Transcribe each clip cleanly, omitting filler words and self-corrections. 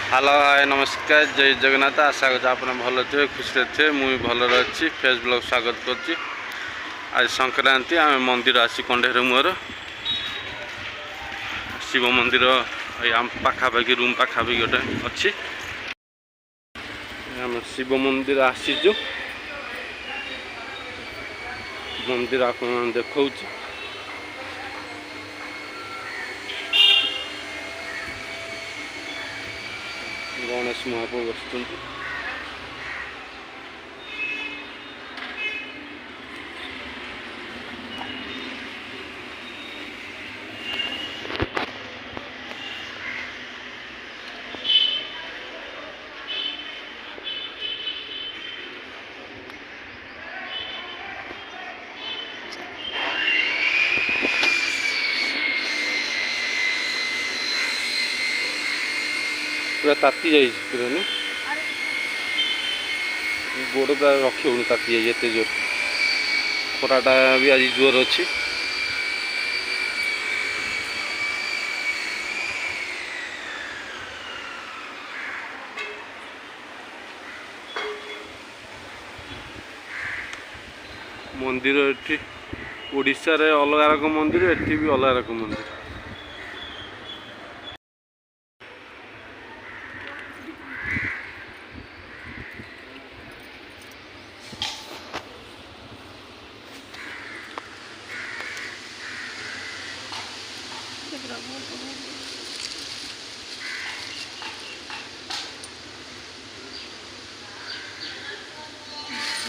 Hello hi नमस्कार जय जगन्नाथ। आशा कर आप भल थे खुशी थे मुझे भल अच्छी फेस ब्लॉग स्वागत कर। आज संक्रांति आम मंदिर आसी कंडेर मुहर शिव मंदिर आम पाखापाखि रूम पाखापाखि गोटे अच्छी आम शिव मंदिर आसीचु। मंदिर आप देखा गणेश महाप्रभु बस पूरा ताती जाइए पूरा ना गोड़ पूरा रखी होनी ताती जाइए जोर खराटा भी आज जोर अच्छी। मंदिर एठी ओडिशा रे अलग रकम मंदिर एठी भी अलग रकम मंदिर।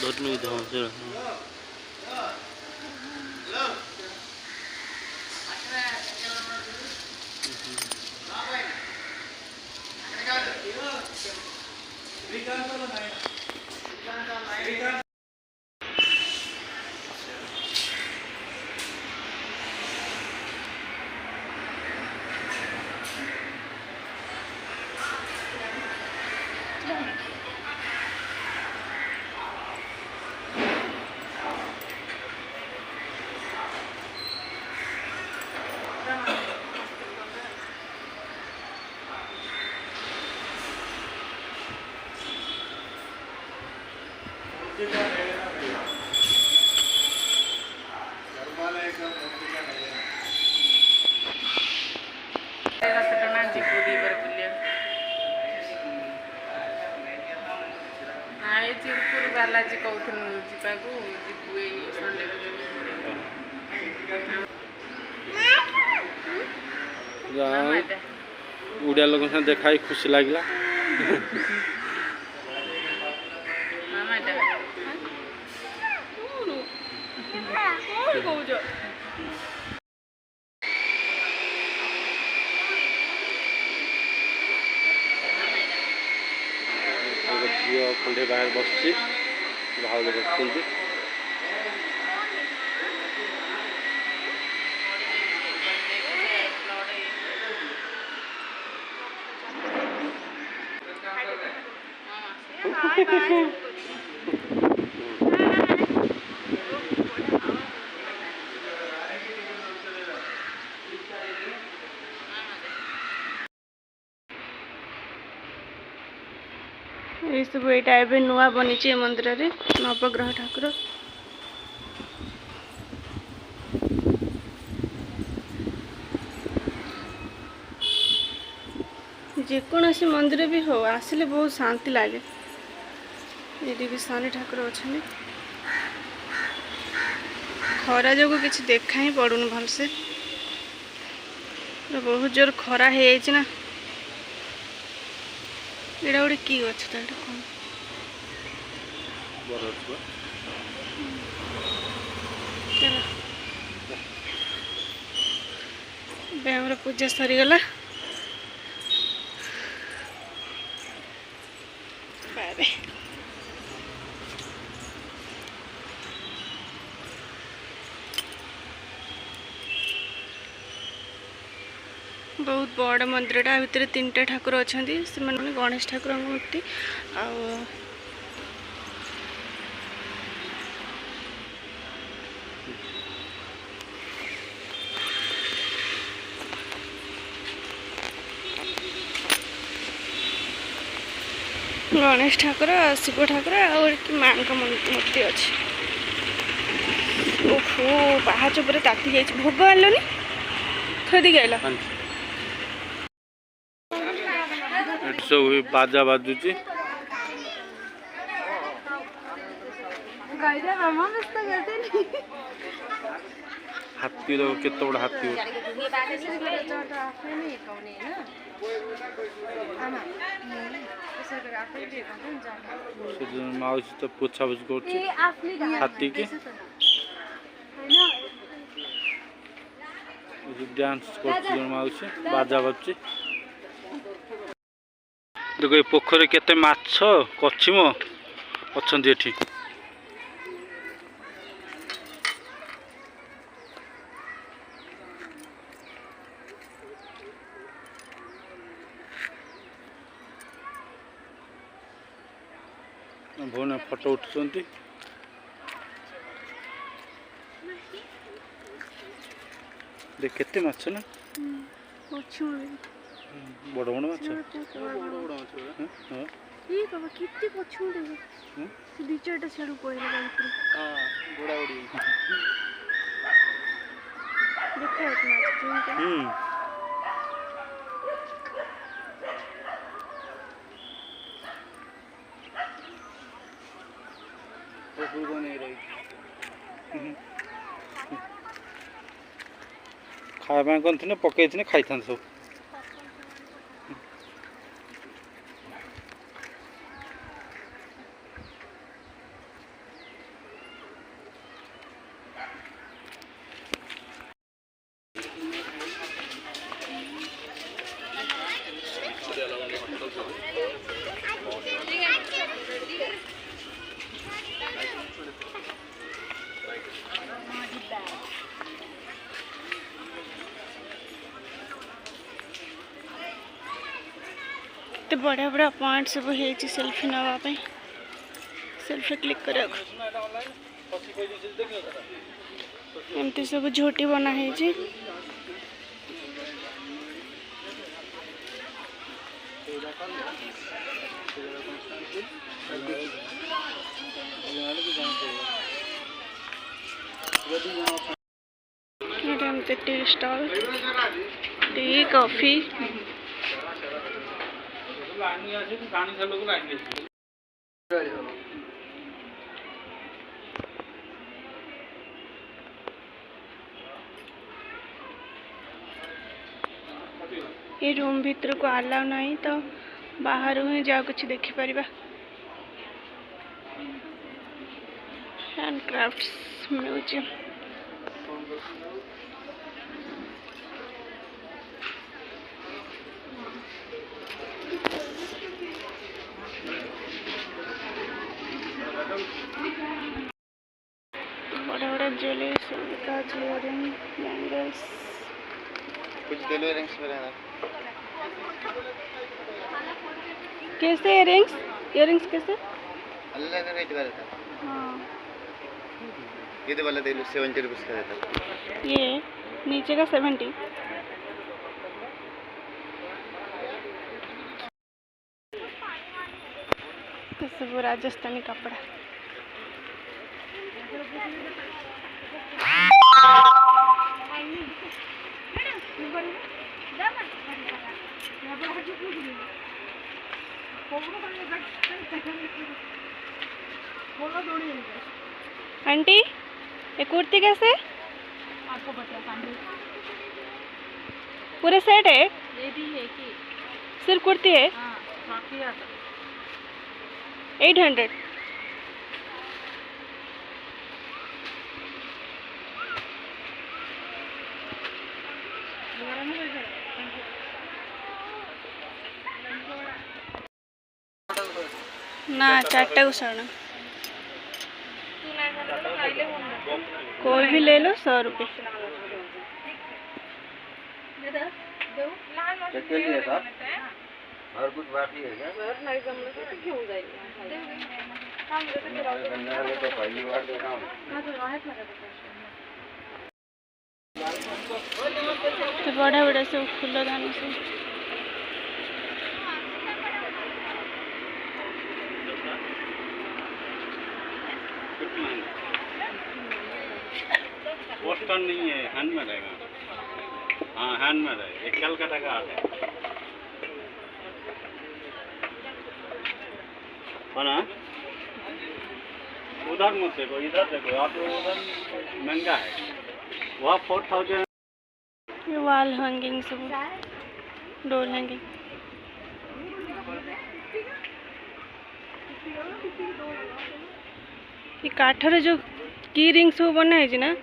दोनों धाम से चिरपुर बालाजी कहूँ जावाकू संडे उड़िया लोक साथ देखा खुशी लगे। झील खंडे बाहर बस भाव बस ये सब ये नुआ बनी मंदिर रे नवग्रह ठाकुर जेकोसी मंदिर भी हो आसिले बहुत शांति लगे। ये भी शनि ठाकुर अच्छा खरा जो किसी देखा ही पड़ून भलसे बहुत जोर खरा है ना। एटा गोटे कि गछ कौन चलो पूजा सरीगला बाय बाय। बहुत बड़ मंदिरटा भितर 3टा ठाकुर अच्छा से गणेश ठाकुर मूर्ति गणेश ठाकुर शिव ठाकुर और माँ का मूर्ति अच्छी। ओहो पाहाच पर ताती जाइए भोग आनलनि थोड़ी गल सब बाजा बाजुची हाथी लोग केते बड़ हाथी माउसी तो पोछा पोछ कर हाथी के डांस कर माउसी बाजा बाजुची देखो ये पोखर केते माछ कछिम अच्छी एठी भौन फोटो उठुंट देख केते माछ ना बड़ बड़ माछ ये बाबा कितने पछुड़ दी चारटा छाड़ू पड़ेगा बुड़ा बुड़ी देखो खावा कौन पकई खाई था सब तो बढ़िया बढ़िया पॉइंट सब है सेल्फी नापी सेल्फी क्लिक कर एमती सब झोटी बना है टी स्टॉल टी कॉफी ये रूम भीतर को अलाउ नहीं तो बाहर ही जा कुछ देखी परिबा हैंडक्राफ्ट्स म्यूजियम बड़ा बड़ा ज्वेलरी इयरिंग बैंगल्स कुछ दिलो इयरिंग्स में रहना कैसे इयरिंग्स कैसे अलग का रेट रहता हाँ ये तो वाला दिलो 70 रुपीस का रहता ये नीचे का 70 तो सब राजस्थानी कपड़ा आंटी ये कुर्ती कैसे आपको बता पूरे सेट है ये भी है कि सिर्फ कुर्ती है हाँ बाकी 800 ना चारटा को साढ़ा कोई भी ले लो 100 रुपये चलिए साहब और कुछ बाकी है क्या तो पहली बार देख रहा हूँ तो बड़ा बड़ा सब फूल दानी से पोस्टर नहीं है, हैंड में रहेगा। हाँ हैंड में रहेगा, एक कलकत्ता का आर्ट है ना। उधर मत देखो, इधर देखो आप, उधर महंगा है, वहाँ 4000। ये वॉल हैंगिंग सब, डोर हैंगिंग। ये काठर जो की रिंग सब बना है ना,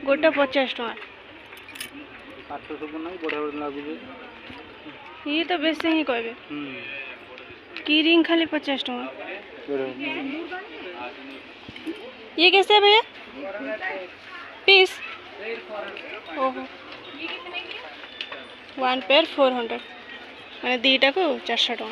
गोटा 50 टका। काठ सब नहीं बढ़िया बढ़िया लगुचे। ये तो बेसे ही कहबे। की रिंग खाली 50 टका। ये कैसे है भैया पीस? ओहो 1 पेयर 400 मैंने दीटा को 400 टका।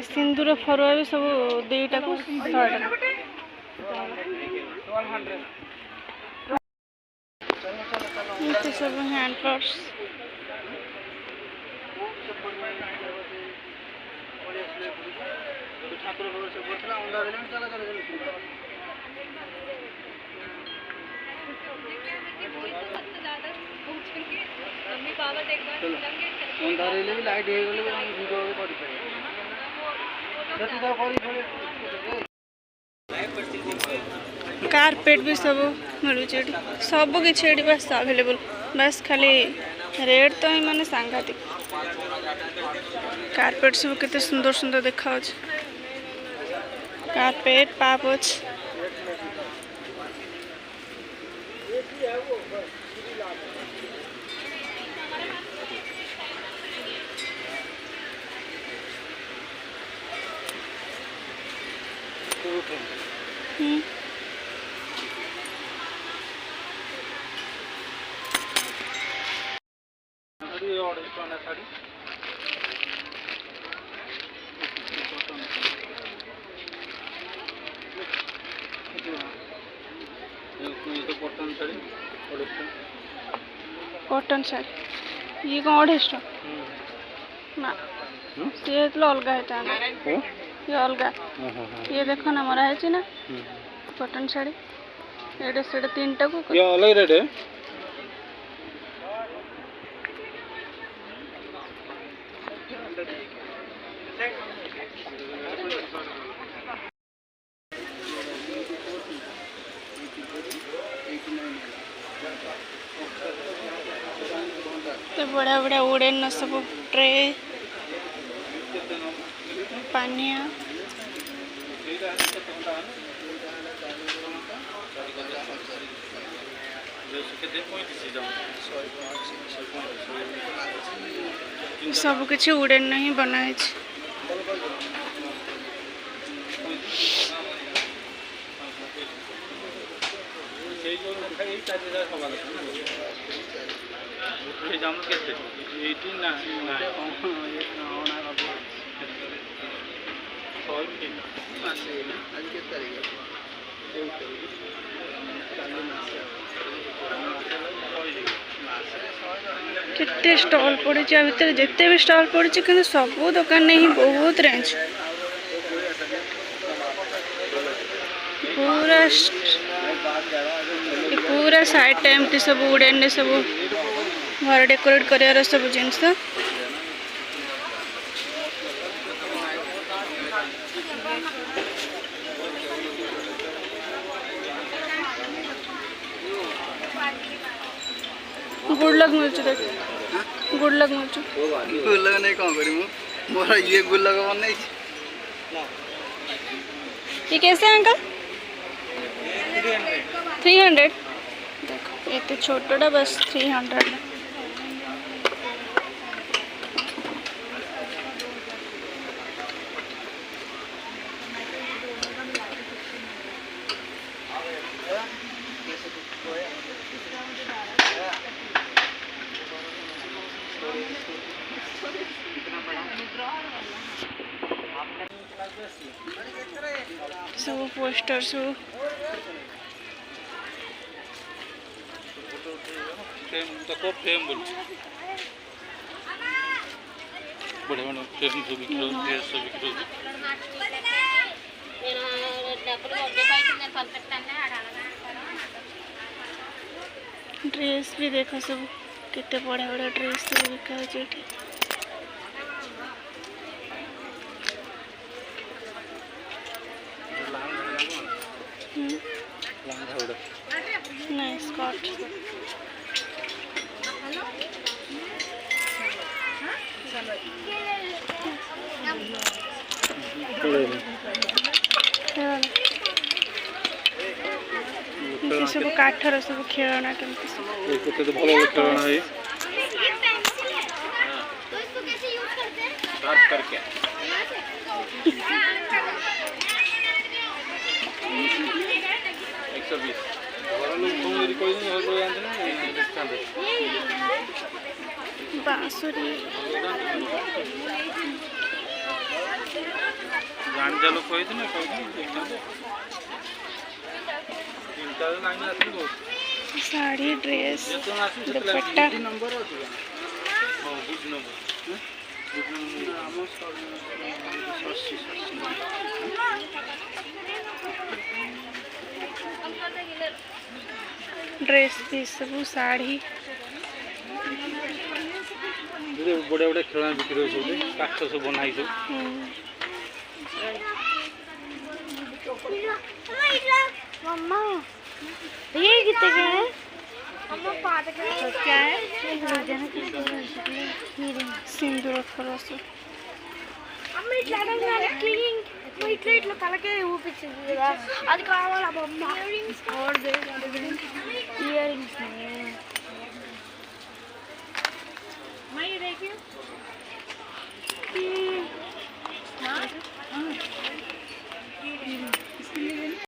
सिंदूर फरुआ भी सब दीटा को 100 टका। ये सब हैंड पर्स। भी लाइट कारपेट भी सब मिलूँ, सब किसी बस अवेलेबल, बस खाली रेट तो ही माने सांघातिक। कारपेट सब केते सुंदर सुंदर देखा, कारपेट पापोच। कॉटन साड़ी ये कौन 250 ना, ये तो अलग है ताना, ये अलग। ये देखो ना मरा है ना कॉटन साड़ी, एडे सेडे 3टा को ये अलग रेट है। तो बड़ा बड़ा उड़ेन सब ट्रे पानिया। सब किसी उड़ेन नहीं बना है। केते स्टॉल पड़ी भितर, जिते भी स्टॉल पड़ी कि सब दुकान नहीं बहुत रेंज, पूरा पूरा साइड टाइम टी सब उड़ेन सब घर डेकोरेट कर सब जिनस। गुड लक मिलचु, देख गुड लक मिलचु। गुड लक नहीं कौन करी मोरा ये गुड लक बन नहीं। ये कैसे है अंकल? 300। देखो ये छोटा बस 300। सब पोस्टर सब फ्रेम तक फ्रेम बोल बड़े बड़े फ्रेम सब बिक्री ड्रेस सब बिक्री ड्रेस भी देखो सब कितने बड़े बड़े ड्रेस सब बिका है एठी नहीं स्कर्ट सब काठर सब खेलना केमती सब तो भल खेलना है साफ करके 120 घर लोग फोन करी कोई नहीं घर लोग जानते ना डिस्काउंट बांसुरी जान जालो कोई दिन डिस्काउंट तीनटा लाइन आसी बहुत साड़ी ड्रेस जेतो आसी दुपट्टा नंबर अछि हां गुड नंबर गुड नंबर हमो ड्रेस भी सब साड़ी बड़े बड़े खेलना बिक्री सब काठ सब बनाई सब मम्मा ये कितने के हैं क्या है सिंदूर खरोस ఇట్లా తలకే ఊపించింది కదా అది కావాలా బొమ్మ ఇయర్ రింగ్స్